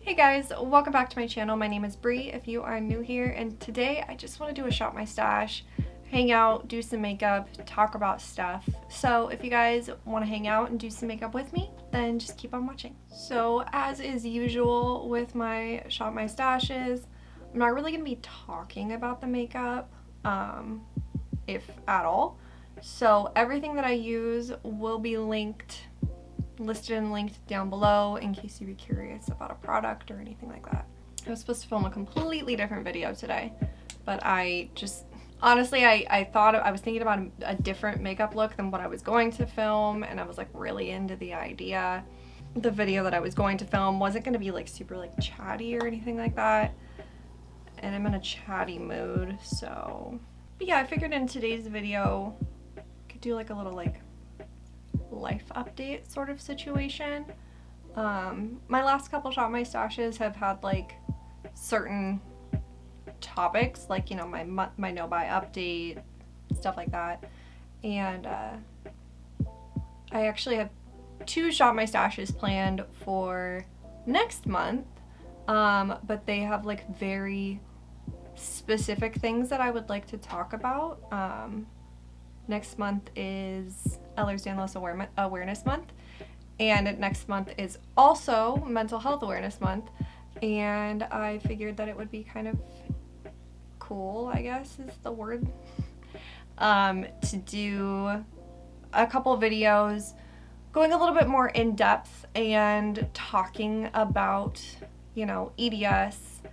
Hey guys, welcome back to my channel. My name is Bree if you are new here, and today I just want to do a shop my stash, hang out, do some makeup, talk about stuff. So if you guys want to hang out and do some makeup with me, then just keep on watching. So as is usual with my shop my stashes, I'm not really going to be talking about the makeup, if at all. So everything that I use will be listed and linked down below in case you'd be curious about a product or anything like that. I was supposed to film a completely different video today, but I just honestly I thought I was thinking about a different makeup look than what I was going to film, and I was like really into the idea. The video that I was going to film wasn't going to be like super like chatty or anything like that, and I'm in a chatty mood, so but yeah, I figured in today's video I could do like a little like life update sort of situation. My last couple shop my stashes have had like certain topics, like, you know, my no buy update, stuff like that, and I actually have 2 shop my stashes planned for next month, but they have like very specific things that I would like to talk about. Next month is Ehlers-Danlos Awareness Month, and next month is also Mental Health Awareness Month, and I figured that it would be kind of cool, I guess is the word, to do a couple videos going a little bit more in depth and talking about, you know, EDS,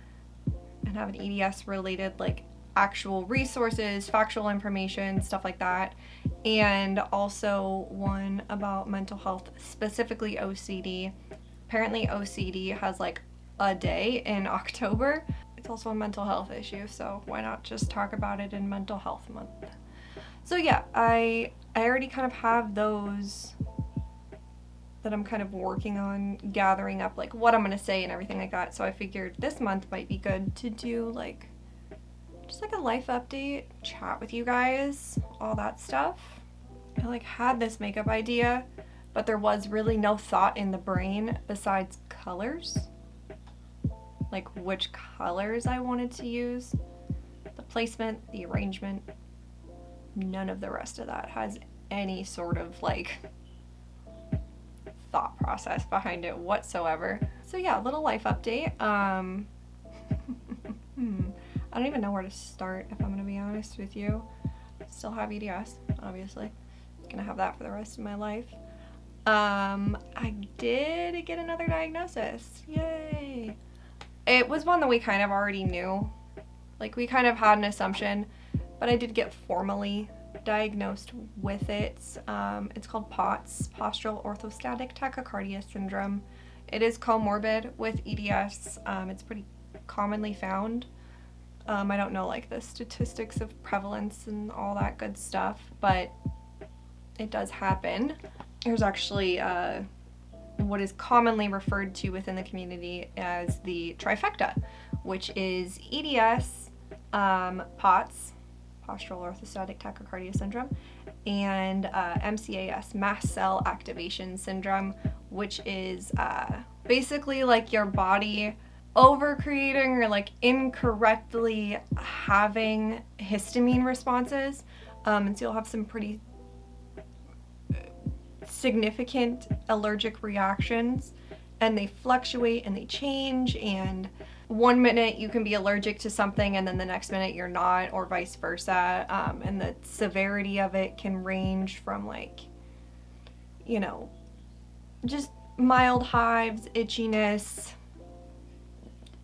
and have an EDS related like actual resources, factual information, stuff like that, and also one about mental health, specifically OCD. Apparently OCD has like a day in October. It's also a mental health issue, so why not just talk about it in Mental Health Month? So yeah, I already kind of have those that I'm kind of working on gathering up, like what I'm gonna say and everything like that, so I figured this month might be good to do like just like a life update, chat with you guys, all that stuff. I like had this makeup idea, but there was really no thought in the brain besides colors, like which colors I wanted to use, the placement, the arrangement. None of the rest of that has any sort of like thought process behind it whatsoever. So yeah, little life update. I don't even know where to start, if I'm gonna be honest with you. Still have EDS, obviously. Gonna have that for the rest of my life. I did get another diagnosis. Yay! It was one that we kind of already knew. Like, we kind of had an assumption, but I did get formally diagnosed with it. It's called POTS, Postural Orthostatic Tachycardia Syndrome. It is comorbid with EDS. It's pretty commonly found. I don't know like the statistics of prevalence and all that good stuff, but it does happen. There's actually what is commonly referred to within the community as the trifecta, which is EDS, POTS, Postural Orthostatic Tachycardia Syndrome, and MCAS, Mast Cell Activation Syndrome, which is basically like your body overcreating or like incorrectly having histamine responses, and so you'll have some pretty significant allergic reactions, and they fluctuate and they change, and one minute you can be allergic to something and then the next minute you're not, or vice versa, and the severity of it can range from like, you know, just mild hives, itchiness,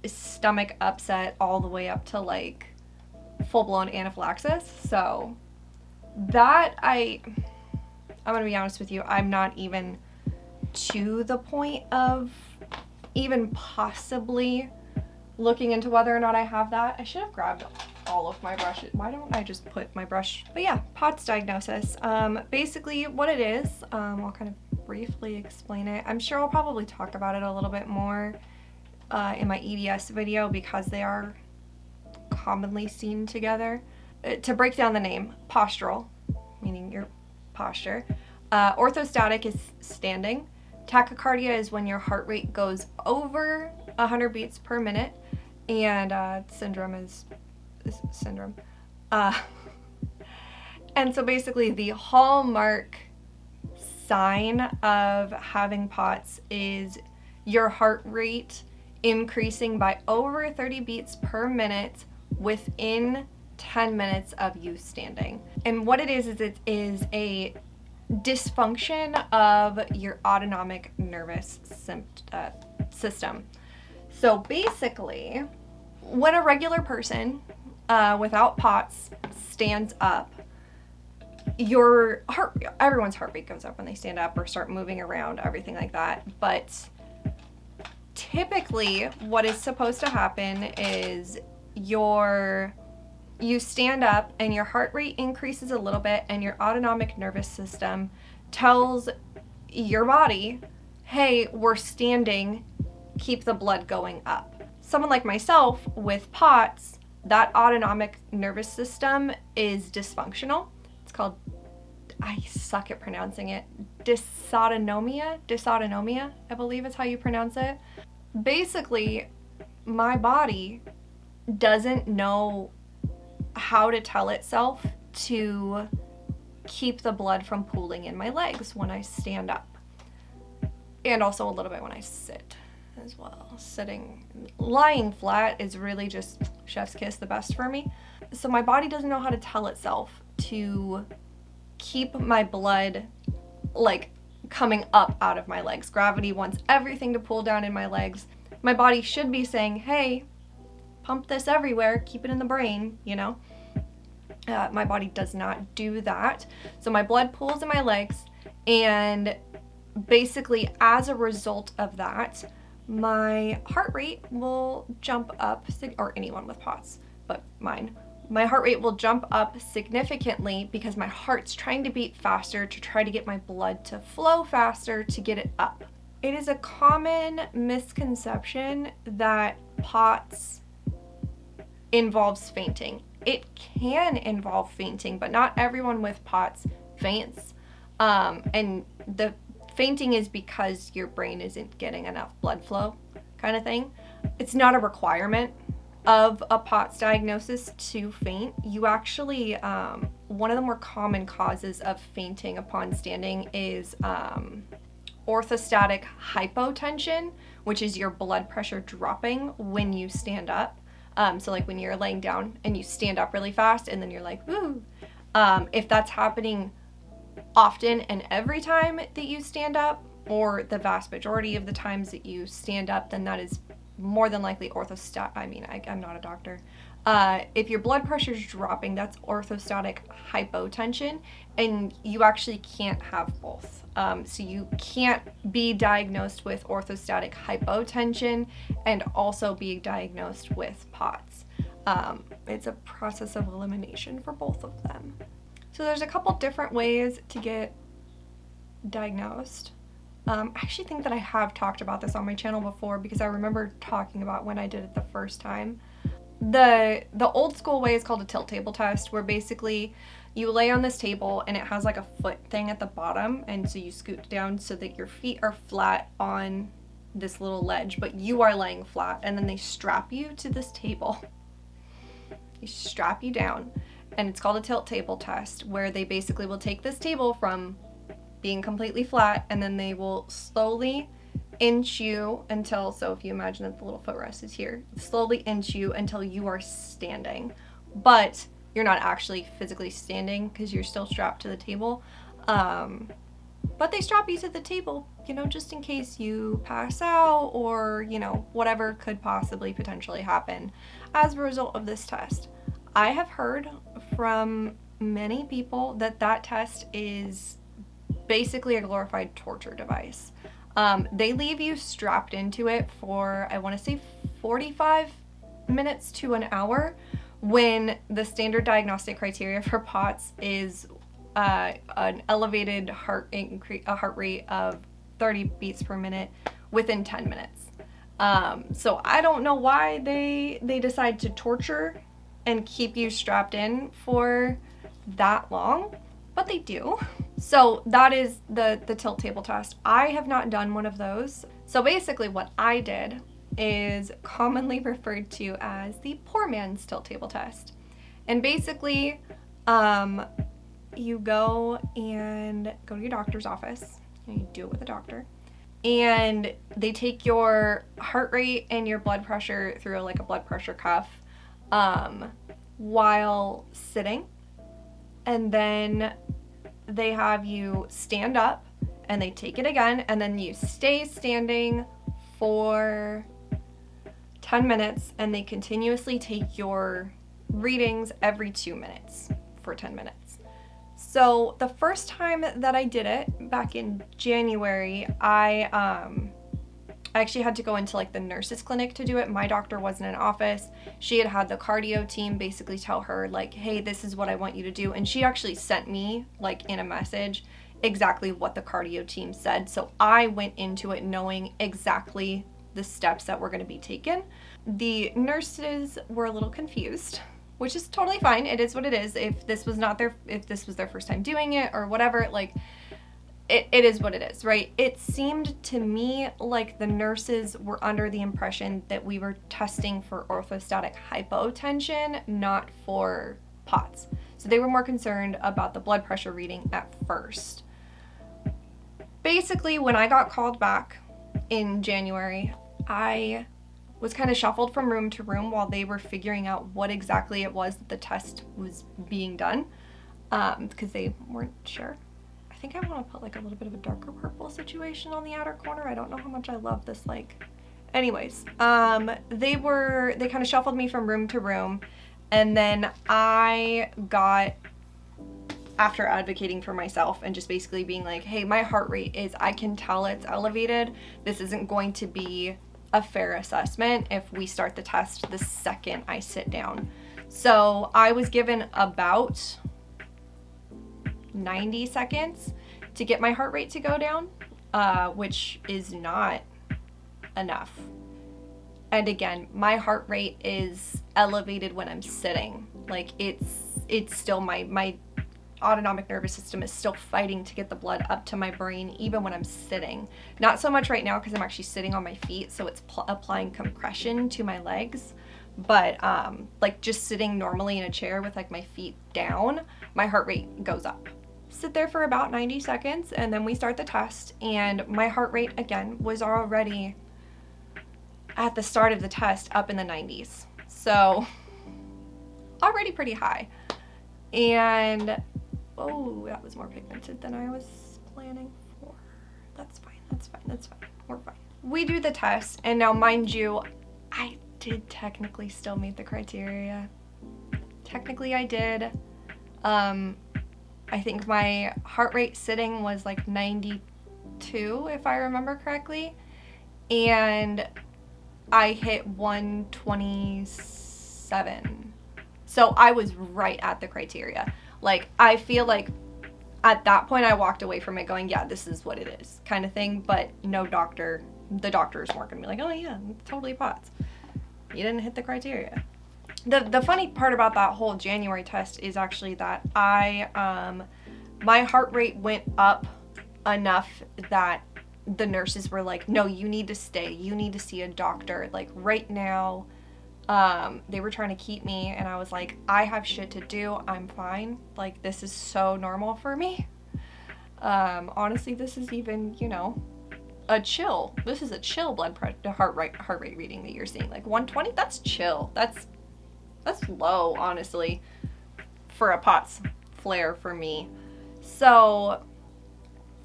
stomach upset, all the way up to like full-blown anaphylaxis. So that I'm gonna be honest with you, I'm not even to the point of even possibly looking into whether or not I have that. I should have grabbed all of my brushes. Why don't I just put my brush? But yeah, POTS diagnosis. Basically what it is, I'll kind of briefly explain it. I'm sure I'll probably talk about it a little bit more in my EDS video because they are commonly seen together. To break down the name, postural, meaning your posture. Orthostatic is standing, Tachycardia is when your heart rate goes over 100 beats per minute, and syndrome is syndrome. And so basically the hallmark sign of having POTS is your heart rate increasing by over 30 beats per minute within 10 minutes of you standing. And what it is it is a dysfunction of your autonomic nervous system. So basically, when a regular person without POTS stands up, everyone's heart rate goes up when they stand up or start moving around, everything like that. But typically what is supposed to happen is you stand up and your heart rate increases a little bit, and your autonomic nervous system tells your body, hey, we're standing, keep the blood going up. Someone like myself with POTS, that autonomic nervous system is dysfunctional. It's called, I suck at pronouncing it, dysautonomia, I believe is how you pronounce it. Basically, my body doesn't know how to tell itself to keep the blood from pooling in my legs when I stand up. And also a little bit when I sit as well. Lying flat is really just chef's kiss, the best for me. So my body doesn't know how to tell itself to keep my blood like coming up out of my legs. Gravity wants everything to pool down in my legs. My body should be saying, hey, pump this everywhere, keep it in the brain, you know? My body does not do that. So my blood pools in my legs, and basically as a result of that, my heart rate will jump up, or anyone with POTS, but mine. My heart rate will jump up significantly because my heart's trying to beat faster to try to get my blood to flow faster to get it up. It is a common misconception that POTS involves fainting. It can involve fainting, but not everyone with POTS faints. And the fainting is because your brain isn't getting enough blood flow, kind of thing. It's not a requirement of a POTS diagnosis to faint. You actually, one of the more common causes of fainting upon standing is orthostatic hypotension, which is your blood pressure dropping when you stand up. So like when you're laying down and you stand up really fast and then you're like, woo. If that's happening often and every time that you stand up, or the vast majority of the times that you stand up, then that is more than likely orthostatic. I mean, I'm not a doctor. If your blood pressure is dropping, that's orthostatic hypotension, and you actually can't have both. So you can't be diagnosed with orthostatic hypotension and also be diagnosed with POTS. It's a process of elimination for both of them. So there's a couple different ways to get diagnosed. I actually think that I have talked about this on my channel before, because I remember talking about when I did it the first time. The old school way is called a tilt table test, where basically you lay on this table and it has like a foot thing at the bottom, and so you scoot down so that your feet are flat on this little ledge, but you are laying flat, and then they strap you to this table. They strap you down, and it's called a tilt table test, where they basically will take this table from being completely flat, and then they will slowly inch you until, so if you imagine that the little footrest is here, slowly inch you until you are standing. But you're not actually physically standing because you're still strapped to the table. But they strap you to the table, you know, just in case you pass out or, you know, whatever could possibly potentially happen as a result of this test. I have heard from many people that that test is basically a glorified torture device. They leave you strapped into it for, I want to say 45 minutes to an hour, when the standard diagnostic criteria for POTS is an elevated heart rate of 30 beats per minute within 10 minutes. So I don't know why they decide to torture and keep you strapped in for that long, but they do. So that is the tilt table test. I have not done one of those. So basically what I did is commonly referred to as the poor man's tilt table test. And basically, you go to your doctor's office, and you do it with a doctor, and they take your heart rate and your blood pressure through like a blood pressure cuff while sitting, and then they have you stand up and they take it again, and then you stay standing for 10 minutes, and they continuously take your readings every 2 minutes for 10 minutes. So the first time that I did it back in January, I actually had to go into like the nurse's clinic to do it. My doctor wasn't in office. She had the cardio team basically tell her like, hey, this is what I want you to do. And she actually sent me like in a message exactly what the cardio team said. So I went into it knowing exactly the steps that were going to be taken. The nurses were a little confused, which is totally fine. It is what it is. If this was their first time doing it or whatever, like it is what it is, right? It seemed to me like the nurses were under the impression that we were testing for orthostatic hypotension, not for POTS. So they were more concerned about the blood pressure reading at first. Basically, when I got called back in January, I was kind of shuffled from room to room while they were figuring out what exactly it was that the test was being done, because they weren't sure. I think I want to put like a little bit of a darker purple situation on the outer corner. I don't know how much I love this, like, anyways, they kind of shuffled me from room to room, and then I got, after advocating for myself and just basically being like, hey, my heart rate I can tell it's elevated. This isn't going to be a fair assessment if we start the test the second I sit down. So I was given about 90 seconds to get my heart rate to go down, which is not enough. And again, my heart rate is elevated when I'm sitting. Like it's still my autonomic nervous system is still fighting to get the blood up to my brain even when I'm sitting. Not so much right now because I'm actually sitting on my feet, so it's applying compression to my legs. But like just sitting normally in a chair with like my feet down, my heart rate goes up. Sit there for about 90 seconds and then we start the test, and my heart rate again was already at the start of the test up in the 90s. So already pretty high. And oh, that was more pigmented than I was planning for. That's fine. We're fine. We do the test, and now mind you, I did technically still meet the criteria. Technically I did. I think my heart rate sitting was like 92, if I remember correctly. And I hit 127. So I was right at the criteria. Like, I feel like at that point I walked away from it going, yeah, this is what it is, kind of thing. But the doctors weren't gonna be like, oh yeah, it's totally POTS. You didn't hit the criteria. The funny part about that whole January test is actually that my heart rate went up enough that the nurses were like, no, you need to stay. You need to see a doctor. Like right now, they were trying to keep me, and I was like, I have shit to do. I'm fine. Like, this is so normal for me. Honestly, this is even, a chill. This is a chill blood pressure, heart rate reading that you're seeing. Like 120, that's chill. That's low, honestly, for a POTS flare for me. So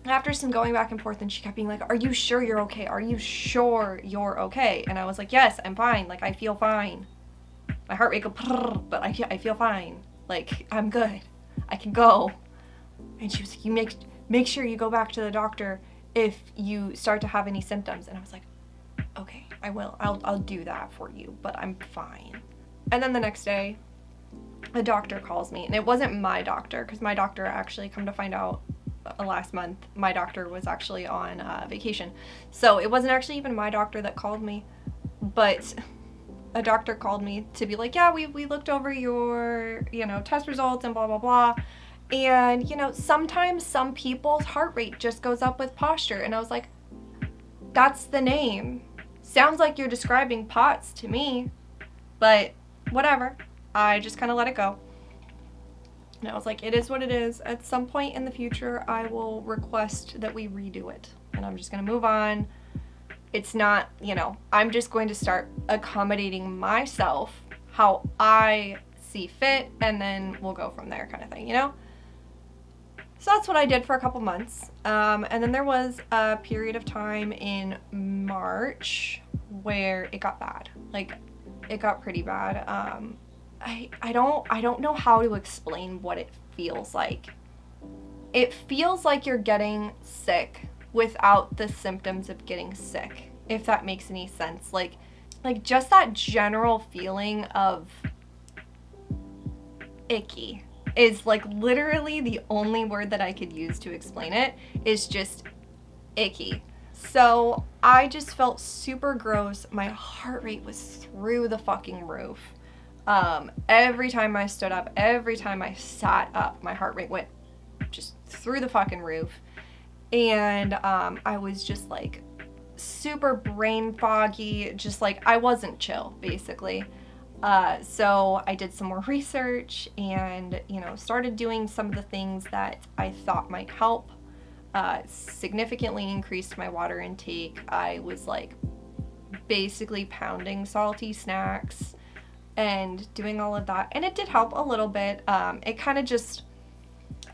after some going back and forth, and she kept being like, are you sure you're okay? Are you sure you're okay? And I was like, yes, I'm fine. Like, I feel fine. My heart rate go, but I feel fine. Like, I'm good. I can go. And she was like, you make sure you go back to the doctor if you start to have any symptoms. And I was like, okay, I will. I'll do that for you, but I'm fine. And then the next day, a doctor calls me, and it wasn't my doctor, because my doctor actually, come to find out, last month, my doctor was actually on vacation. So it wasn't actually even my doctor that called me, but a doctor called me to be like, yeah, we looked over your, test results and blah, blah, blah. And, you know, sometimes some people's heart rate just goes up with posture. And I was like, that's the name. Sounds like you're describing POTS to me, but whatever. I just kind of let it go. And I was like, it is what it is. At some point in the future, I will request that we redo it. And I'm just going to move on. It's not, you know, I'm just going to start accommodating myself how I see fit, and then we'll go from there kind of thing, you know? So that's what I did for a couple months. And then there was a period of time in March where it got bad. Like, it got pretty bad. I don't know how to explain what it feels like. It feels like you're getting sick without the symptoms of getting sick, if that makes any sense. Like just that general feeling of icky is like literally the only word that I could use to explain it, is just icky. So I just felt super gross. My heart rate was through the fucking roof. Every time I stood up, every time I sat up, my heart rate went just through the fucking roof. And I was just like super brain foggy, just like I wasn't chill, basically. So I did some more research and, you know, started doing some of the things that I thought might help. Significantly increased my water intake. I was like basically pounding salty snacks and doing all of that. And it did help a little bit. It kind of just,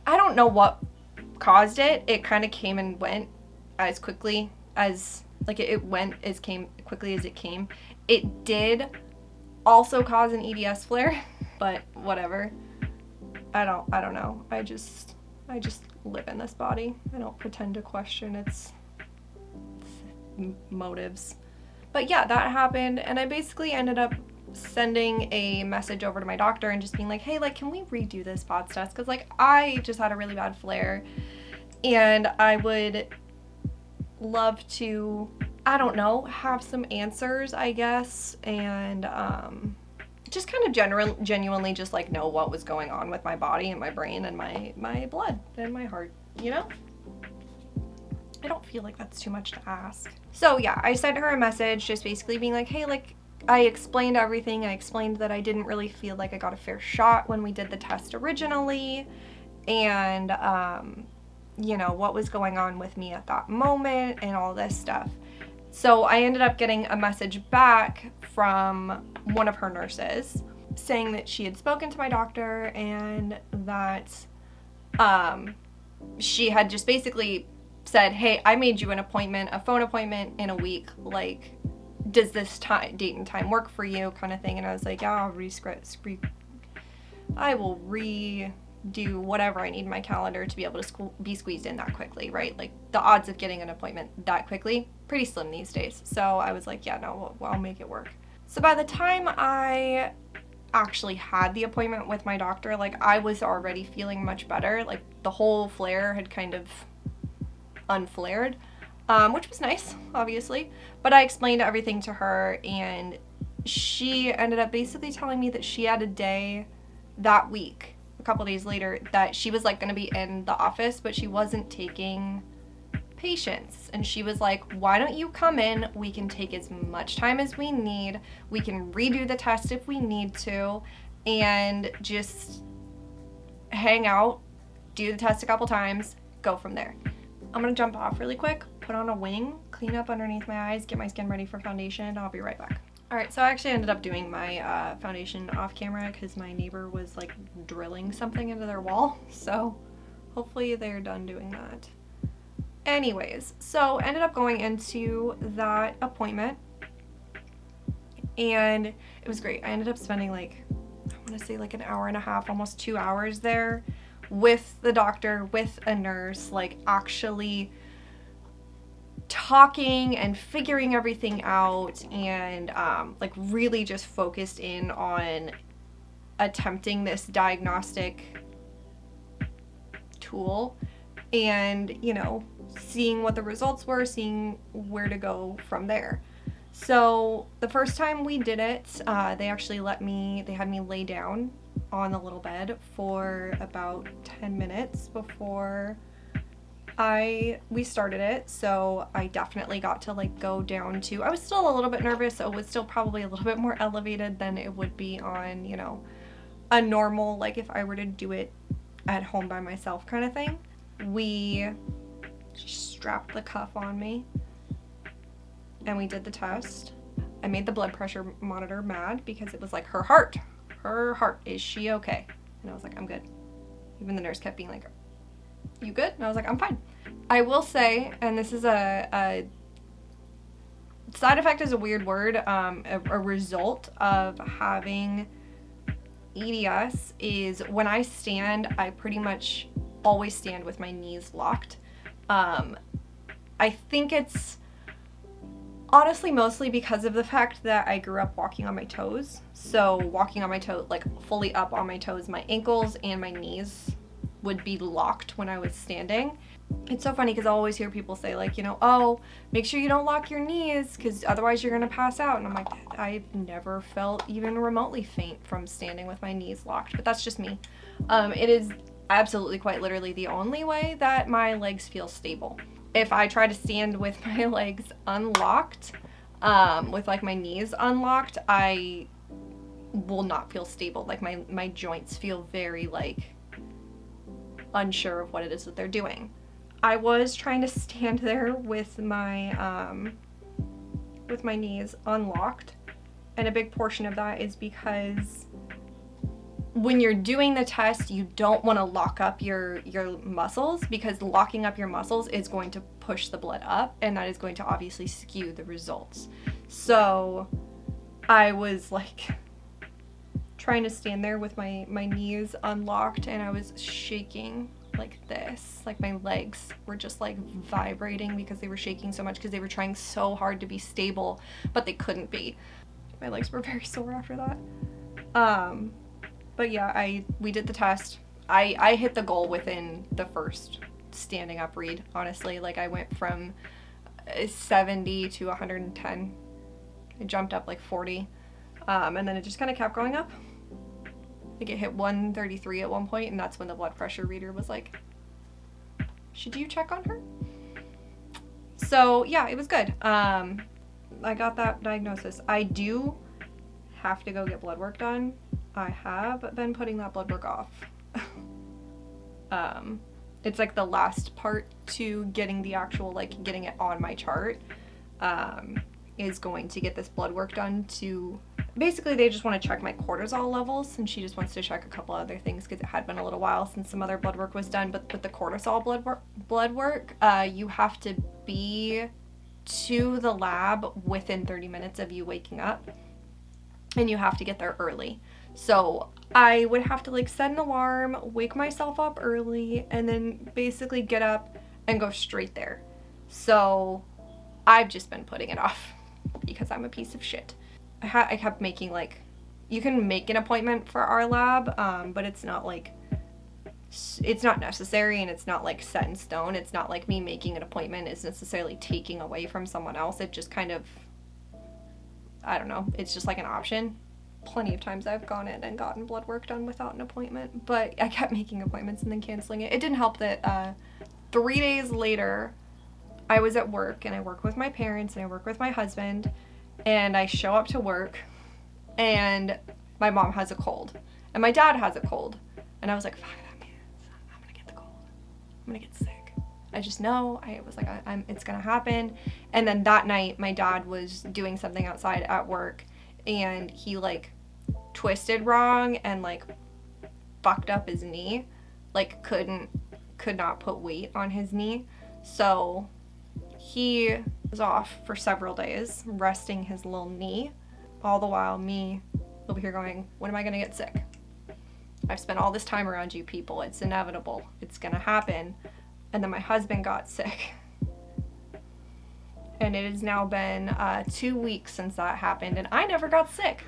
I don't know what caused it. It kind of came and went as quickly as, like it went as came quickly as it came. It did also cause an EDS flare, but whatever. I don't know. I just live in this body. I don't pretend to question its motives. But yeah, that happened, and I basically ended up sending a message over to my doctor and just being like, hey, like, can we redo this POTS test? Because like I just had a really bad flare, and I would love to, I don't know, have some answers, I guess, and just kind of genuinely just like know what was going on with my body and my brain and my blood and my heart, you know? I don't feel like that's too much to ask. So yeah, I sent her a message just basically being like, hey, like, I explained everything. I explained that I didn't really feel like I got a fair shot when we did the test originally, and you know, what was going on with me at that moment and all this stuff. So I ended up getting a message back from one of her nurses saying that she had spoken to my doctor and that she had just basically said, hey, I made you an appointment, a phone appointment in a week. Like, does this date and time work for you, kind of thing? And I was like, yeah, I will redo whatever I need in my calendar to be able to be squeezed in that quickly, right? Like, the odds of getting an appointment that quickly, pretty slim these days. So I was like, yeah, no, I'll make it work. So by the time I actually had the appointment with my doctor, like, I was already feeling much better. Like, the whole flare had kind of unflared, which was nice, obviously. But I explained everything to her, and she ended up basically telling me that she had a day that week, a couple days later, that she was like going to be in the office, but she wasn't taking patients. And she was like, why don't you come in? We can take as much time as we need. We can redo the test if we need to, and just hang out, do the test a couple times, go from there. I'm gonna jump off really quick, put on a wing, clean up underneath my eyes, get my skin ready for foundation, and I'll be right back. Alright, so I actually ended up doing my foundation off camera because my neighbor was like drilling something into their wall, so hopefully they're done doing that. Anyways, so ended up going into that appointment, and it was great. I ended up spending like, I want to say like an hour and a half, almost 2 hours there with the doctor, with a nurse, like actually talking and figuring everything out, and like really just focused in on attempting this diagnostic tool, and, you know, seeing what the results were, seeing where to go from there. So the first time we did it, they actually they had me lay down on the little bed for about 10 minutes before we started it. So I definitely got to like go down to, I was still a little bit nervous, so it was still probably a little bit more elevated than it would be on, you know, a normal, like if I were to do it at home by myself kind of thing. We strapped the cuff on me and we did the test. I made the blood pressure monitor mad because it was like, her heart, is she okay? And I was like, I'm good. Even the nurse kept being like, you good? And I was like, I'm fine. I will say, and this is a side effect is a weird word, a result of having EDS is when I stand, I pretty much always stand with my knees locked. I think it's honestly mostly because of the fact that I grew up walking on my toes. So walking on my toes, like fully up on my toes, my ankles and my knees would be locked when I was standing. It's so funny because I always hear people say like, you know, oh, make sure you don't lock your knees because otherwise you're going to pass out. And I'm like, I've never felt even remotely faint from standing with my knees locked, but that's just me. It is absolutely quite literally the only way that my legs feel stable. If I try to stand with my legs unlocked, with like my knees unlocked, I will not feel stable. Like my joints feel very like unsure of what it is that they're doing. I was trying to stand there with my knees unlocked, and a big portion of that is because when you're doing the test, you don't want to lock up your muscles, because locking up your muscles is going to push the blood up, and that is going to obviously skew the results. So I was like trying to stand there with my knees unlocked, and I was shaking like this. Like my legs were just like vibrating because they were shaking so much because they were trying so hard to be stable, but they couldn't be. My legs were very sore after that. But yeah, we did the test. I hit the goal within the first standing up read, honestly. Like I went from 70 to 110. I jumped up like 40. And then it just kind of kept going up. I think it hit 133 at one point, and that's when the blood pressure reader was like, should you check on her? So yeah, it was good. I got that diagnosis. I do have to go get blood work done. I have been putting that blood work off. It's like the last part to getting the actual, like getting it on my chart, is going to get this blood work done to, basically they just want to check my cortisol levels, and she just wants to check a couple other things because it had been a little while since some other blood work was done. But with the cortisol blood work, you have to be to the lab within 30 minutes of you waking up, and you have to get there early. So I would have to like set an alarm, wake myself up early, and then basically get up and go straight there. So I've just been putting it off because I'm a piece of shit. I kept making like, you can make an appointment for our lab, but it's not like, it's not necessary, and it's not like set in stone. It's not like me making an appointment is necessarily taking away from someone else. It just kind of, I don't know, it's just like an option. Plenty of times I've gone in and gotten blood work done without an appointment, but I kept making appointments and then canceling it. It didn't help that 3 days later I was at work, and I work with my parents and I work with my husband, and I show up to work and my mom has a cold and my dad has a cold, and I was like, fuck, that means I'm gonna get the cold. I'm gonna get sick. I just know. I was like, it's gonna happen. And then that night my dad was doing something outside at work, and he like twisted wrong and like fucked up his knee, like could not put weight on his knee. So he was off for several days resting his little knee, all the while me over here going, when am I gonna get sick? I've spent all this time around you people. It's inevitable. It's gonna happen. And then my husband got sick. And it has now been 2 weeks since that happened, and I never got sick.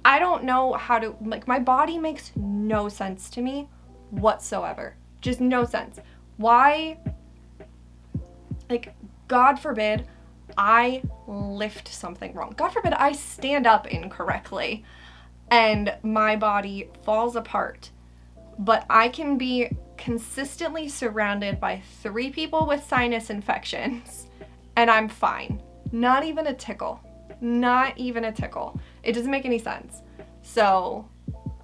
I don't know how to, like, my body makes no sense to me whatsoever. Just no sense. Why, like, God forbid I lift something wrong, God forbid I stand up incorrectly and my body falls apart, but I can be consistently surrounded by 3 people with sinus infections and I'm fine. Not even a tickle. Not even a tickle. It doesn't make any sense. So,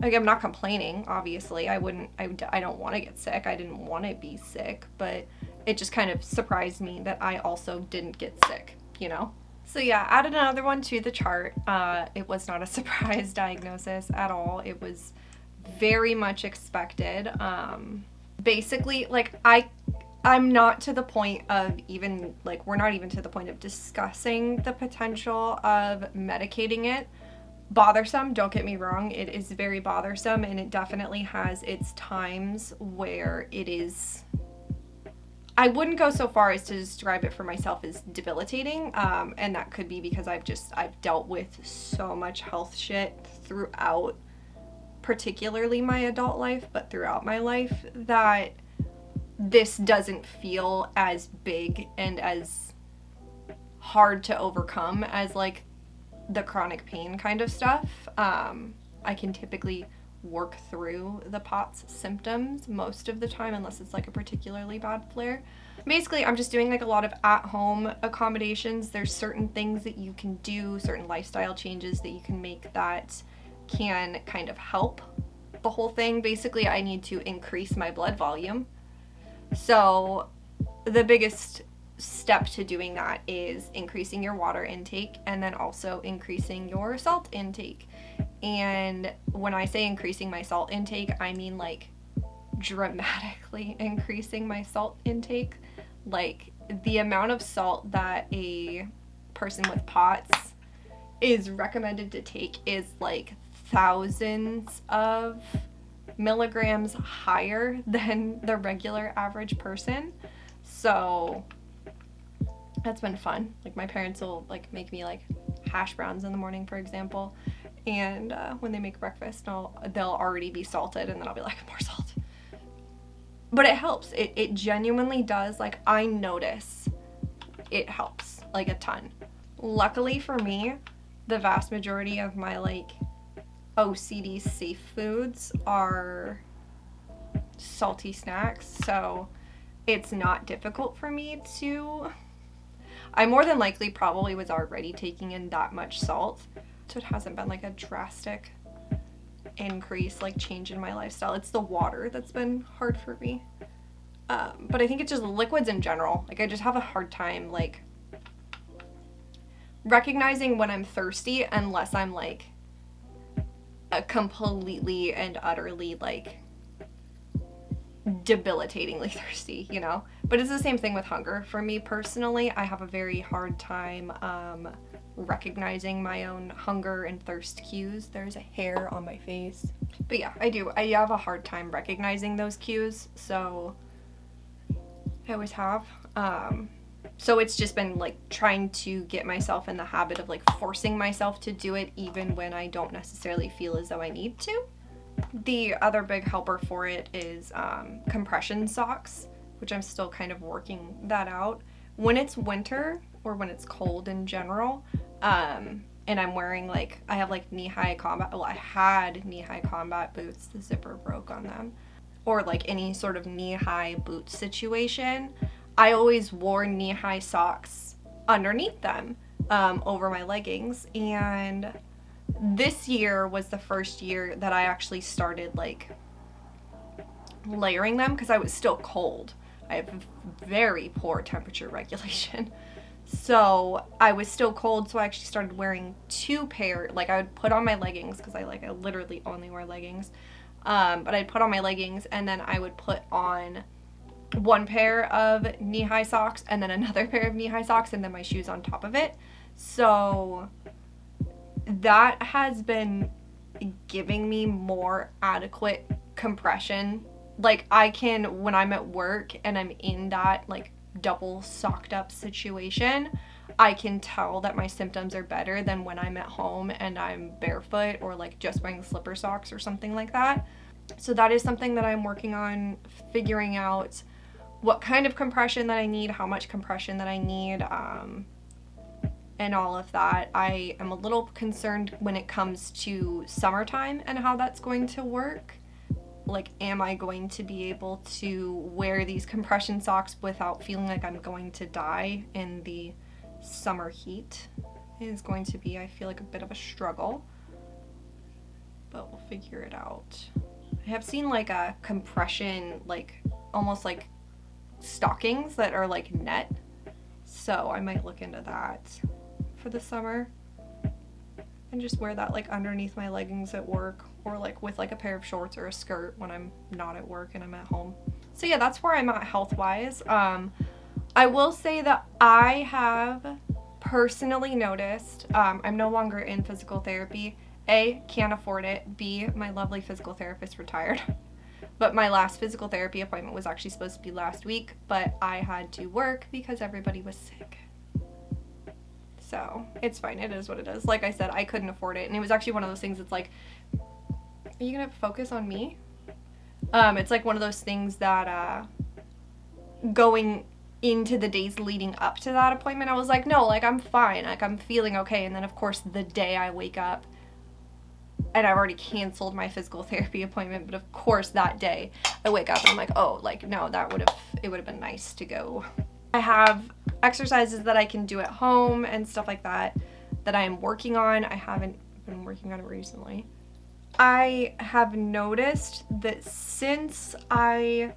like, I'm not complaining, obviously. I don't want to get sick. I didn't want to be sick, but it just kind of surprised me that I also didn't get sick, you know? So yeah, added another one to the chart. It was not a surprise diagnosis at all. It was very much expected. Basically, like, I'm not to the point of even, like, we're not even to the point of discussing the potential of medicating it. Bothersome, don't get me wrong, it is very bothersome, and it definitely has its times where it is, I wouldn't go so far as to describe it for myself as debilitating, and that could be because I've dealt with so much health shit throughout, particularly my adult life, but throughout my life, that this doesn't feel as big and as hard to overcome as, like, the chronic pain kind of stuff. I can typically work through the POTS symptoms most of the time, unless it's like a particularly bad flare. Basically, I'm just doing like a lot of at-home accommodations. There's certain things that you can do, certain lifestyle changes that you can make that can kind of help the whole thing. Basically, I need to increase my blood volume. So the biggest step to doing that is increasing your water intake and then also increasing your salt intake. And when I say increasing my salt intake, I mean like dramatically increasing my salt intake. Like, the amount of salt that a person with POTS is recommended to take is like thousands of milligrams higher than the regular average person. So that's been fun. Like, my parents will like make me like hash browns in the morning, for example, and when they make breakfast, they'll already be salted, and then I'll be like, more salt. But it helps. It genuinely does. Like, I notice it helps like a ton. Luckily for me, the vast majority of my like OCD safe foods are salty snacks, so it's not difficult for me to, I more than likely probably was already taking in that much salt, so it hasn't been like a drastic increase, like change in my lifestyle. It's the water that's been hard for me. But I think it's just liquids in general. Like, I just have a hard time like recognizing when I'm thirsty unless I'm like a completely and utterly like debilitatingly thirsty, you know? But it's the same thing with hunger. For me personally, I have a very hard time recognizing my own hunger and thirst cues. There's a hair on my face. But yeah, I have a hard time recognizing those cues, so I always have. So it's just been like trying to get myself in the habit of like forcing myself to do it even when I don't necessarily feel as though I need to. The other big helper for it is compression socks, which I'm still kind of working that out. When it's winter or when it's cold in general, and I'm wearing like, I have like knee-high combat, well, I had knee-high combat boots, the zipper broke on them, or like any sort of knee-high boot situation, I always wore knee-high socks underneath them, over my leggings. And this year was the first year that I actually started like layering them because I was still cold. I have very poor temperature regulation. So I was still cold, so I actually started wearing 2 pair. Like, I would put on my leggings because I literally only wear leggings. But I'd put on my leggings and then I would put on 1 pair of knee-high socks and then another pair of knee-high socks and then my shoes on top of it. So that has been giving me more adequate compression. Like, I can, when I'm at work and I'm in that like double socked up situation, I can tell that my symptoms are better than when I'm at home and I'm barefoot or like just wearing slipper socks or something like that. So that is something that I'm working on, figuring out what kind of compression that I need, how much compression that I need. and all of that. I am a little concerned when it comes to summertime and how that's going to work. Like, am I going to be able to wear these compression socks without feeling like I'm going to die in the summer heat? It is going to be, I feel like, a bit of a struggle, but we'll figure it out. I have seen like a compression, like almost like stockings that are like net, so I might look into that for the summer and just wear that like underneath my leggings at work, or like with like a pair of shorts or a skirt when I'm not at work and I'm at home. So yeah, that's where I'm at health wise. I will say that I have personally noticed, I'm no longer in physical therapy. A, can't afford it. B, my lovely physical therapist retired. But my last physical therapy appointment was actually supposed to be last week, but I had to work because everybody was sick. So it's fine. It is what it is. Like I said, I couldn't afford it. And it was actually one of those things that's like, are you going to focus on me? It's like one of those things that going into the days leading up to that appointment, I was like, no, like I'm fine. Like I'm feeling okay. And then of course the day I wake up, and I've already canceled my physical therapy appointment, but of course that day I wake up and I'm like, oh, like no, it would have been nice to go. I have exercises that I can do at home and stuff like that I am working on. I haven't been working on it recently. I have noticed that since I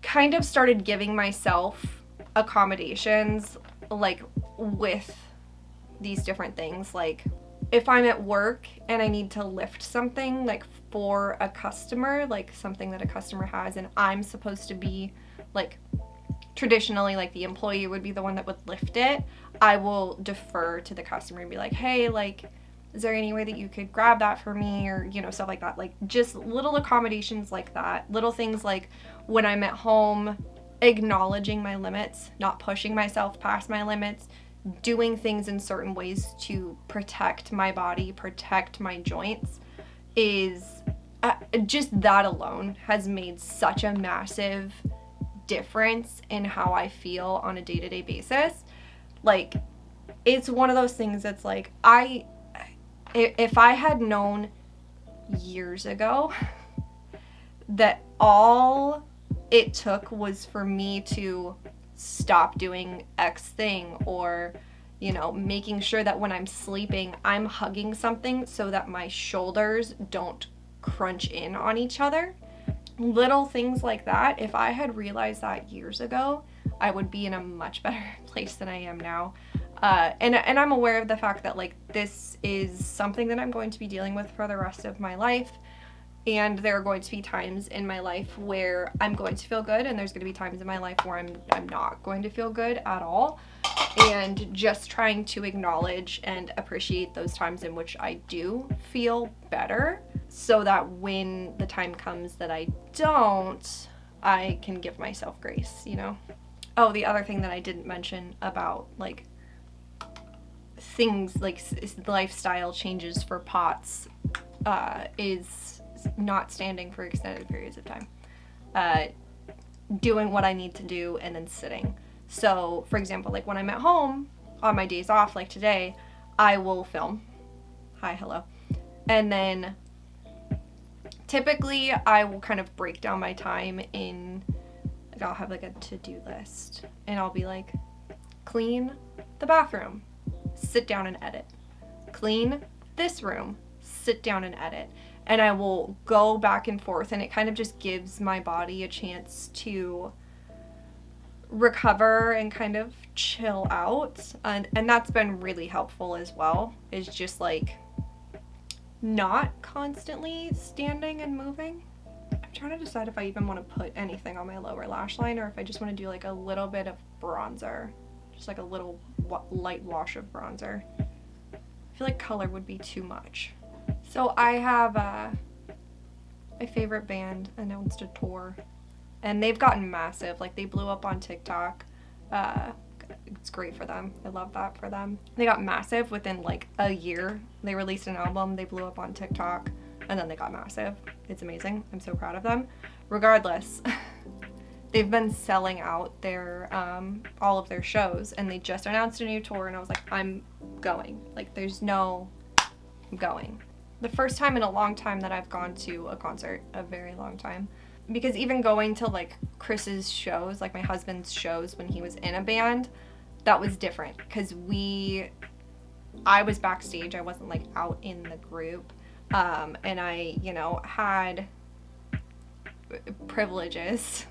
kind of started giving myself accommodations, like with these different things, like if I'm at work and I need to lift something like for a customer, like something that a customer has, and I'm supposed to be like, traditionally like the employee would be the one that would lift it, I will defer to the customer and be like, hey, like, is there any way that you could grab that for me, or you know, stuff like that. Like just little accommodations like that, little things like when I'm at home, acknowledging my limits, not pushing myself past my limits, doing things in certain ways to protect my body, protect my joints, is just that alone has made such a massive difference in how I feel on a day-to-day basis. Like it's one of those things that's like, if I had known years ago that all it took was for me to stop doing X thing, or you know, making sure that when I'm sleeping I'm hugging something so that my shoulders don't crunch in on each other, little things like that, if I had realized that years ago, I would be in a much better place than I am now. And I'm aware of the fact that like this is something that I'm going to be dealing with for the rest of my life. And there are going to be times in my life where I'm going to feel good, and there's going to be times in my life where I'm not going to feel good at all. And just trying to acknowledge and appreciate those times in which I do feel better, so that when the time comes that I don't, I can give myself grace, you know? Oh, the other thing that I didn't mention about like things like lifestyle changes for POTS is not standing for extended periods of time, doing what I need to do and then sitting. So for example, like when I'm at home on my days off, like today, I will film. Hi, hello. And then typically I will kind of break down my time in, like I'll have like a to-do list, and I'll be like, clean the bathroom, sit down and edit. Clean this room, sit down and edit. And I will go back and forth, and it kind of just gives my body a chance to recover and kind of chill out. And that's been really helpful as well, is just like not constantly standing and moving. I'm trying to decide if I even want to put anything on my lower lash line, or if I just want to do like a little bit of bronzer, just like a little light wash of bronzer. I feel like color would be too much. So I have my favorite band announced a tour, and they've gotten massive. Like they blew up on TikTok. It's great for them. I love that for them. They got massive within like a year. They released an album, they blew up on TikTok, and then they got massive. It's amazing. I'm so proud of them. Regardless, they've been selling out their all of their shows, and they just announced a new tour, and I was like, I'm going. Like, there's no, I'm going. The first time in a long time that I've gone to a concert, a very long time. Because even going to like Chris's shows, like my husband's shows when he was in a band, that was different because I was backstage, I wasn't like out in the group, and I, you know, had privileges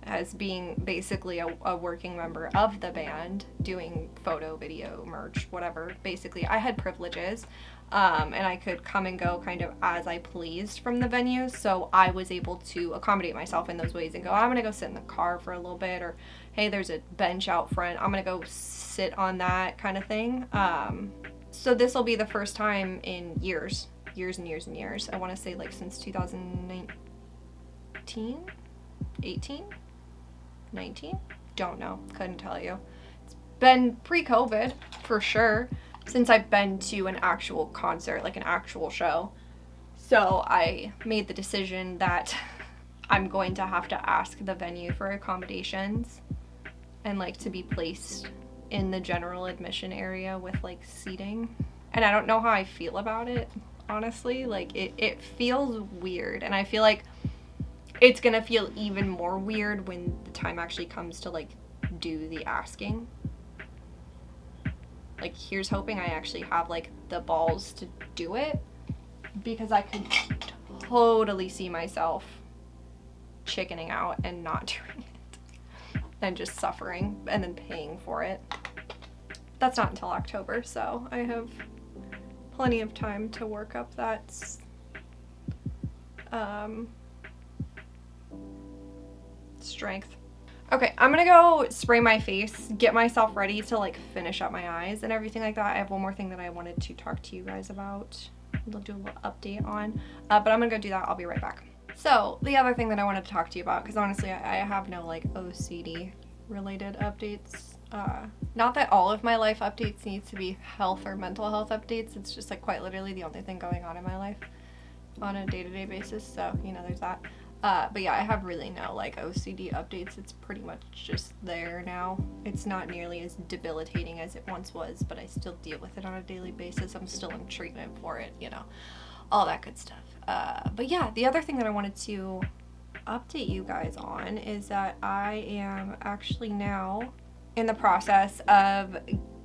as being basically a working member of the band, doing photo, video, merch, whatever. Basically, I had privileges, and I could come and go kind of as I pleased from the venues, so I was able to accommodate myself in those ways and go, I'm gonna go sit in the car for a little bit, or hey, there's a bench out front, I'm gonna go sit on that kind of thing. So this will be the first time in years and years and years. I want to say like since 2019, 18, 19? Don't know. Couldn't tell you. It's been pre-COVID for sure since I've been to an actual concert, like an actual show. So I made the decision that I'm going to have to ask the venue for accommodations and like to be placed in the general admission area with like seating. And I don't know how I feel about it, honestly. Like it feels weird, and I feel like it's gonna feel even more weird when the time actually comes to like do the asking. Like, here's hoping I actually have like the balls to do it, because I could totally see myself chickening out and not doing it and just suffering and then paying for it. That's not until October, so I have plenty of time to work up that strength. Okay, I'm gonna go spray my face, get myself ready to like finish up my eyes and everything like that. I have one more thing that I wanted to talk to you guys about. I'll do a little update on, but I'm gonna go do that. I'll be right back. So the other thing that I wanted to talk to you about, because honestly I have no like OCD related updates. Not that all of my life updates need to be health or mental health updates. It's just like quite literally the only thing going on in my life on a day-to-day basis. So, you know, there's that. But yeah, I have really no like OCD updates. It's pretty much just there now. It's not nearly as debilitating as it once was, but I still deal with it on a daily basis. I'm still in treatment for it, you know, all that good stuff. But yeah, the other thing that I wanted to update you guys on is that I am actually now in the process of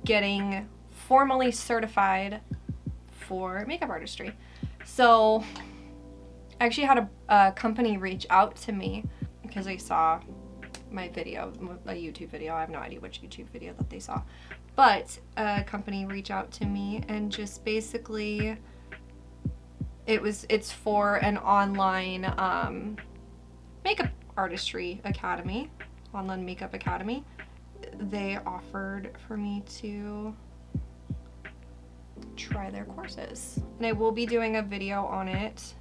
getting formally certified for makeup artistry. So I actually had a company reach out to me because they saw my video, a YouTube video. I have no idea which YouTube video that they saw, but a company reach out to me and just basically it's for an online makeup artistry academy, online makeup academy. They offered for me to try their courses, and I will be doing a video on it.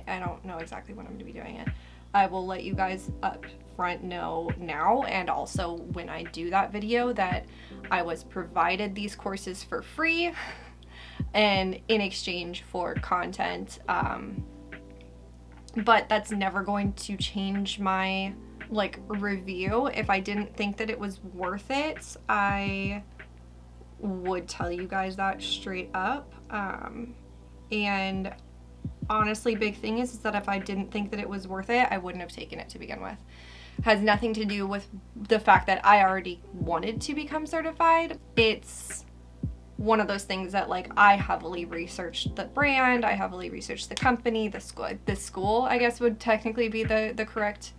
I don't know exactly when I'm going to be doing it. I will let you guys up front know now, and also when I do that video, that I was provided these courses for free and in exchange for content, but that's never going to change my like review. If I didn't think that it was worth it, I would tell you guys that straight up. And honestly, big thing is that if I didn't think that it was worth it, I wouldn't have taken it to begin with. It has nothing to do with the fact that I already wanted to become certified. It's one of those things that like I heavily researched the brand, I heavily researched the company, the school I guess would technically be the correct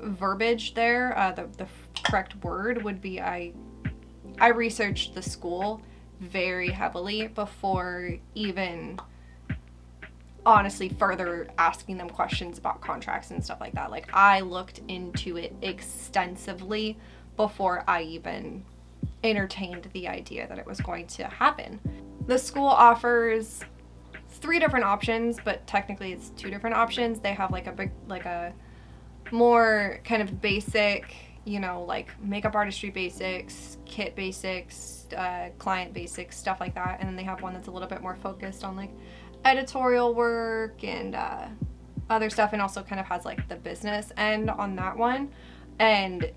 verbiage there. The correct word would be I researched the school very heavily before even honestly further asking them questions about contracts and stuff like that. Like, I looked into it extensively before I even entertained the idea that it was going to happen. The school offers 3 different options, but technically it's 2 different options. They have like a more kind of basic, you know, like makeup artistry basics, kit basics, client basics, stuff like that. And then they have one that's a little bit more focused on like editorial work and other stuff, and also kind of has like the business end on that one. And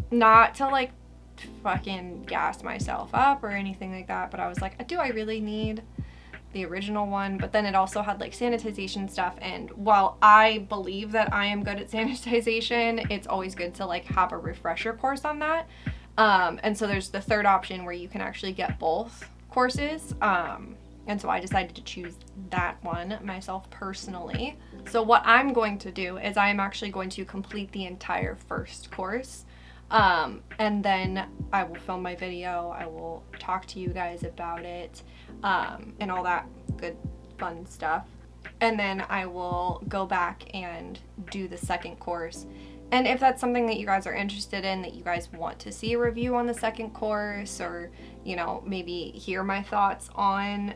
not to like fucking gas myself up or anything like that, but I was like, do I really need the original one? But then it also had like sanitization stuff, and while I believe that I am good at sanitization, it's always good to like have a refresher course on that. And so there's the third option where you can actually get both courses. And so I decided to choose that one myself personally. So what I'm going to do is I'm actually going to complete the entire first course. And then I will film my video, I will talk to you guys about it, and all that good fun stuff. And then I will go back and do the second course. And if that's something that you guys are interested in, that you guys want to see a review on the second course, or, you know, maybe hear my thoughts on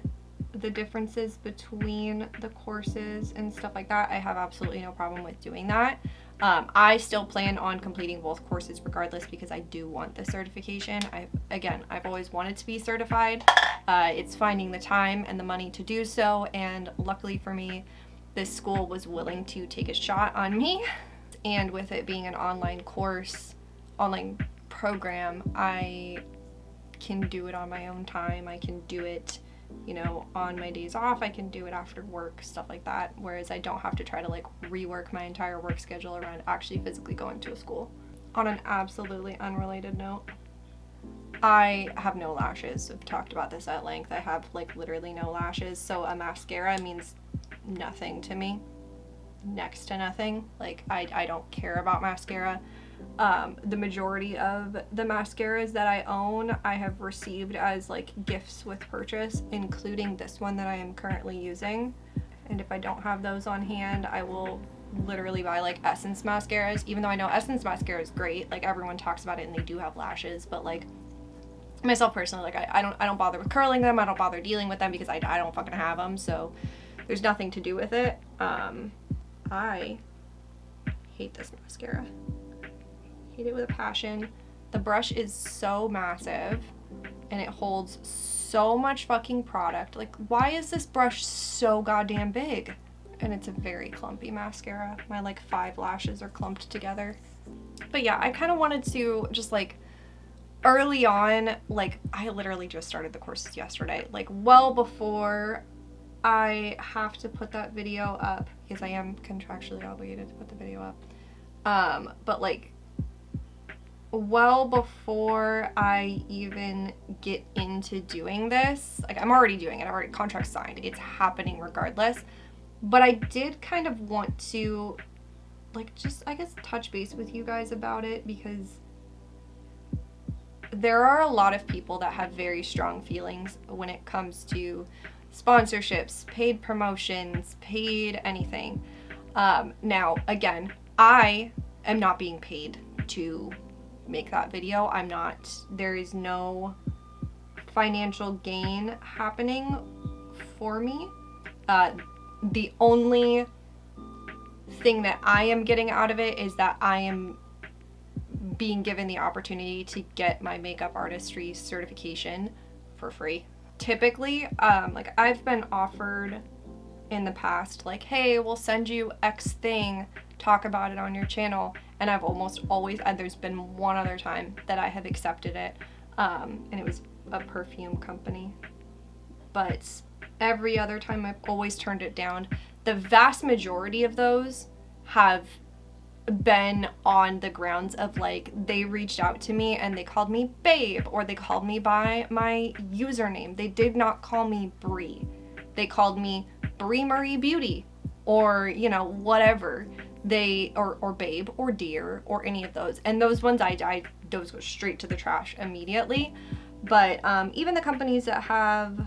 the differences between the courses and stuff like that, I have absolutely no problem with doing that. I still plan on completing both courses regardless, because I do want the certification. I've always wanted to be certified. It's finding the time and the money to do so, and luckily for me, this school was willing to take a shot on me. And with it being an online course, online program, I can do it on my own time. I can do it, you know, on my days off. I can do it after work, stuff like that. Whereas I don't have to try to like rework my entire work schedule around actually physically going to a school. On an absolutely unrelated note, I have no lashes. I've talked about this at length. I have like literally no lashes. So a mascara means nothing to me. Next to nothing. Like I don't care about mascara. The majority of the mascaras that I own, I have received as like gifts with purchase, including this one that I am currently using. And if I don't have those on hand, I will literally buy like Essence mascaras, even though I know Essence mascara is great. Like everyone talks about it and they do have lashes, but like myself personally, like I don't bother with curling them. I don't bother dealing with them because I don't fucking have them. So there's nothing to do with it. I hate this mascara. Hate it with a passion. The brush is so massive and it holds so much fucking product. Like, why is this brush so goddamn big? And it's a very clumpy mascara. My like 5 lashes are clumped together. But yeah, I kind of wanted to just like early on, like I literally just started the courses yesterday, like well before I have to put that video up, because I am contractually obligated to put the video up. But like well before I even get into doing this, like I'm already doing it, I've already contract signed, it's happening regardless. But I did kind of want to like just, I guess, touch base with you guys about it, because there are a lot of people that have very strong feelings when it comes to sponsorships, paid promotions, paid anything. Now, again, I am not being paid to make that video. I'm not. There is no financial gain happening for me. The only thing that I am getting out of it is that I am being given the opportunity to get my makeup artistry certification for free. Typically, like I've been offered in the past, like, hey, we'll send you X thing, talk about it on your channel. And I've almost always, there's been one other time that I have accepted it, and it was a perfume company. But every other time I've always turned it down. The vast majority of those have been on the grounds of like they reached out to me and they called me babe, or they called me by my username. They did not call me Bree. They called me Bree Marie Beauty, or you know, whatever. They or babe or dear or any of those. And those ones those go straight to the trash immediately. But even the companies that have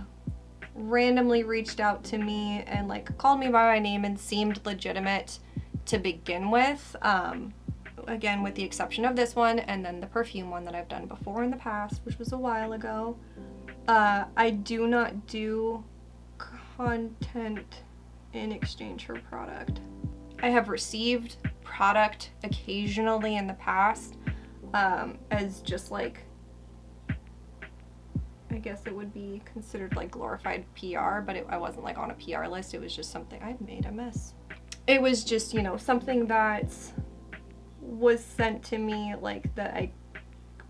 randomly reached out to me and like called me by my name and seemed legitimate to begin with, again with the exception of this one and then the perfume one that I've done before in the past, which was a while ago, I do not do content in exchange for product. I have received product occasionally in the past, as just like, I guess it would be considered like glorified PR, but I wasn't like on a PR list. It was just something I'd made a mess. it was just, you know, something that was sent to me, like, that I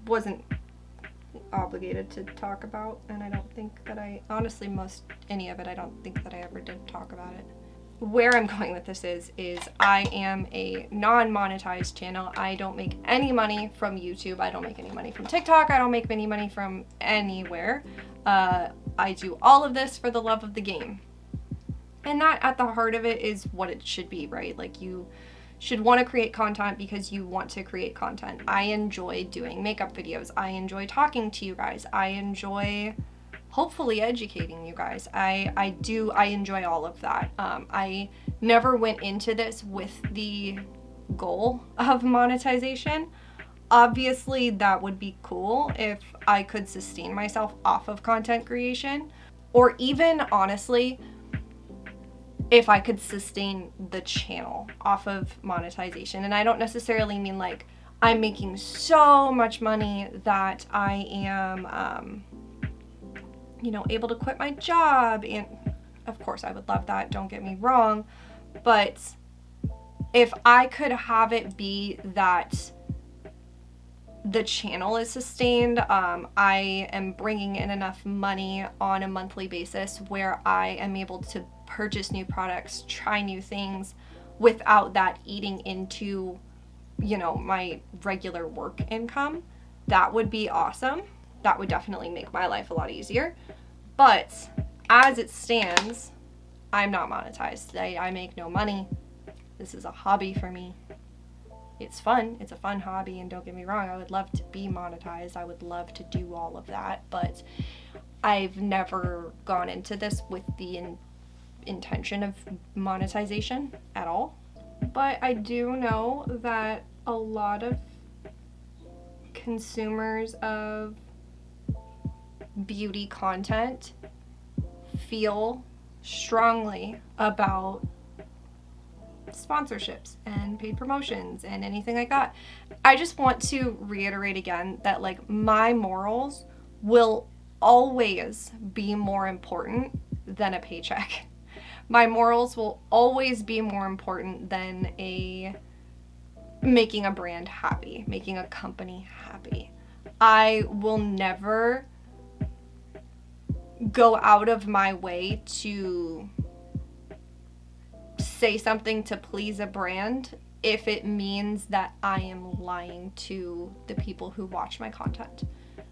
wasn't obligated to talk about, and I don't think that I, honestly, any of it, I don't think that I ever did talk about it. Where I'm going with this is I am a non-monetized channel. I don't make any money from YouTube. I don't make any money from TikTok. I don't make any money from anywhere. I do all of this for the love of the game. And that, at the heart of it, is what it should be, right? Like, you should want to create content because you want to create content. I enjoy doing makeup videos. I enjoy talking to you guys. I enjoy hopefully educating you guys. I enjoy all of that. I never went into this with the goal of monetization. Obviously, that would be cool if I could sustain myself off of content creation, or even, honestly, if I could sustain the channel off of monetization. And I don't necessarily mean like I'm making so much money that I am, you know, able to quit my job. And of course I would love that, don't get me wrong. But if I could have it be that the channel is sustained, I am bringing in enough money on a monthly basis where I am able to purchase new products, try new things without that eating into, you know, my regular work income, that would be awesome. That would definitely make my life a lot easier. But as it stands, I'm not monetized. I make no money. This is a hobby for me. It's fun. It's a fun hobby, and don't get me wrong, I would love to be monetized. I would love to do all of that, but I've never gone into this with the intention of monetization at all. But I do know that a lot of consumers of beauty content feel strongly about sponsorships and paid promotions and anything like that. I just want to reiterate again that, like, my morals will always be more important than a paycheck. My morals will always be more important than making a brand happy, making a company happy. I will never go out of my way to say something to please a brand if it means that I am lying to the people who watch my content.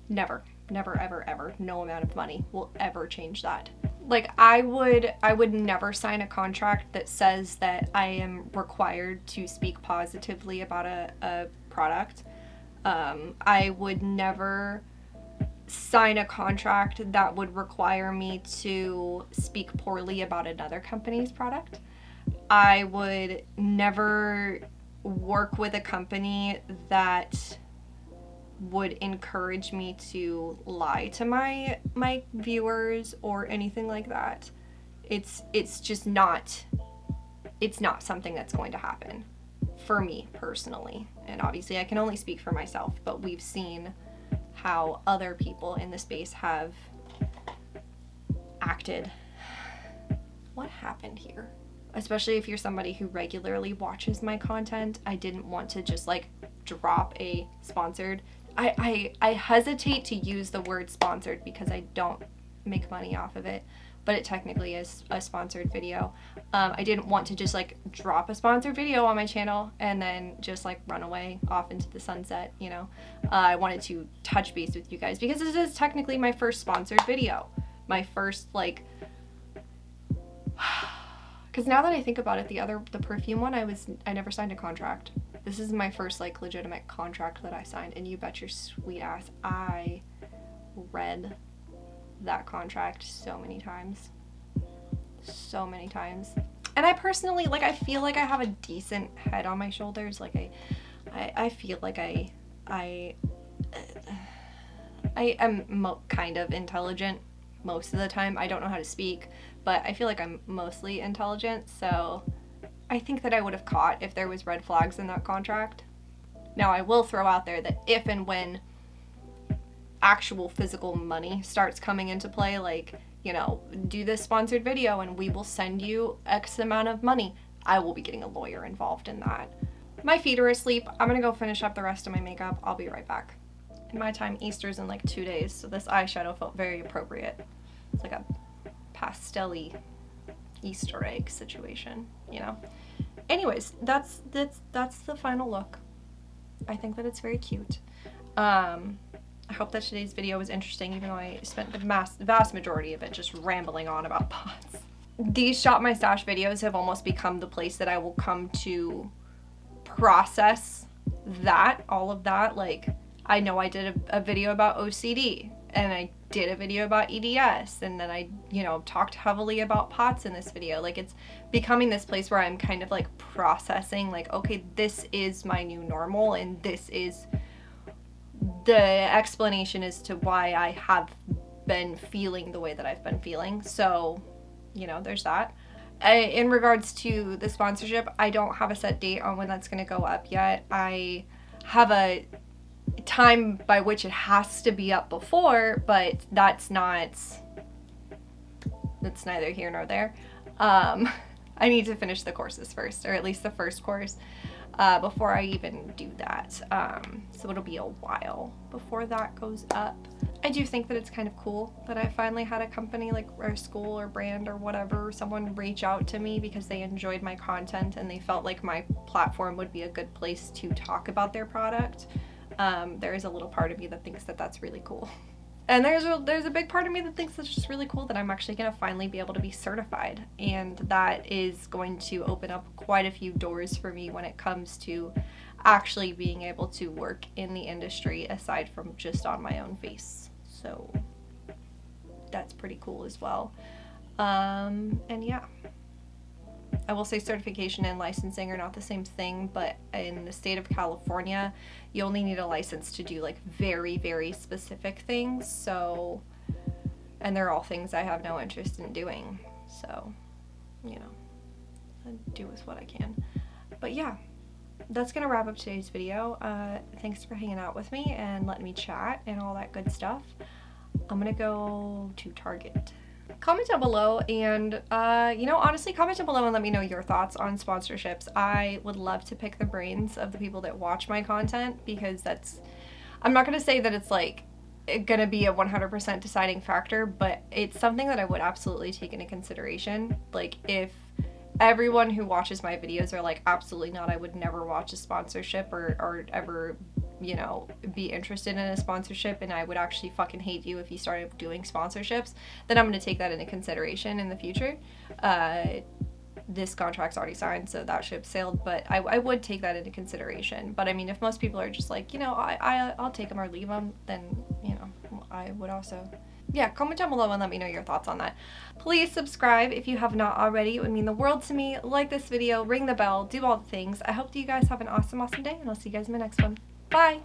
Never, ever. No amount of money will ever change that. Like, I would never sign a contract that says that I am required to speak positively about a product. I would never sign a contract that would require me to speak poorly about another company's product. I would never work with a company that would encourage me to lie to my viewers or anything like that. It's just not, it's not something that's going to happen for me personally. And obviously I can only speak for myself, but we've seen how other people in the space have acted. What happened here? Especially if you're somebody who regularly watches my content, I didn't want to just like drop a sponsored. I hesitate to use the word sponsored because I don't make money off of it, but it technically is a sponsored video. I didn't want to just like drop a sponsored video on my channel and then just like run away off into the sunset, you know. I wanted to touch base with you guys because this is technically my first sponsored video. My first, like, because now that I think about it, the perfume one, I never signed a contract. This is my first like legitimate contract that I signed, and you bet your sweet ass I read that contract so many times. And I personally, like, I feel like I have a decent head on my shoulders. Like, I feel like I am kind of intelligent most of the time. I don't know how to speak, but I feel like I'm mostly intelligent, so I think that I would have caught if there was red flags in that contract. Now, I will throw out there that if and when actual physical money starts coming into play, like, you know, do this sponsored video and we will send you X amount of money, I will be getting a lawyer involved in that. My feet are asleep. I'm gonna go finish up the rest of my makeup. I'll be right back. In my time, Easter's in like 2 days, so this eyeshadow felt very appropriate. It's like a pastel-y Easter egg situation, you know? Anyways, that's the final look. I think that it's very cute. I hope that today's video was interesting, even though I spent the vast majority of it just rambling on about pots. These Shop My Stash videos have almost become the place that I will come to process all of that. Like, I know I did a video about OCD, and I did a video about EDS, and then I, you know, talked heavily about pots in this video. Like, it's becoming this place where I'm kind of like processing, like, okay, this is my new normal, and this is the explanation as to why I have been feeling the way that I've been feeling. So, you know, there's that. In regards to the sponsorship, I don't have a set date on when that's going to go up yet. I have a time by which it has to be up before, but that's neither here nor there. I need to finish the courses first, or at least the first course, before I even do that. So it'll be a while before that goes up. I do think that it's kind of cool that I finally had a company, like, or school or brand or whatever, someone reach out to me because they enjoyed my content and they felt like my platform would be a good place to talk about their product. There is a little part of me that thinks that that's really cool. And there's a big part of me that thinks it's just really cool that I'm actually going to finally be able to be certified. And that is going to open up quite a few doors for me when it comes to actually being able to work in the industry aside from just on my own face. So that's pretty cool as well. And yeah. I will say certification and licensing are not the same thing, but in the state of California, you only need a license to do like very, very specific things. So, and they're all things I have no interest in doing. So, you know, I do with what I can. But yeah, that's going to wrap up today's video. Thanks for hanging out with me and letting me chat and all that good stuff. I'm going to go to Target. Comment down below and, you know, honestly, comment down below and let me know your thoughts on sponsorships. I would love to pick the brains of the people that watch my content, because I'm not going to say that it's like going to be a 100% deciding factor, but it's something that I would absolutely take into consideration. Like, if everyone who watches my videos are like, absolutely not, I would never watch a sponsorship or ever, you know, be interested in a sponsorship, and I would actually fucking hate you if you started doing sponsorships, then I'm going to take that into consideration in the future. This contract's already signed, so that ship sailed, but I would take that into consideration. But I mean, if most people are just like, you know, I'll take them or leave them, then, you know, I would also. Yeah, comment down below and let me know your thoughts on that. Please subscribe if you have not already. It would mean the world to me. Like this video, ring the bell, do all the things. I hope that you guys have an awesome, awesome day, and I'll see you guys in my next one. Bye!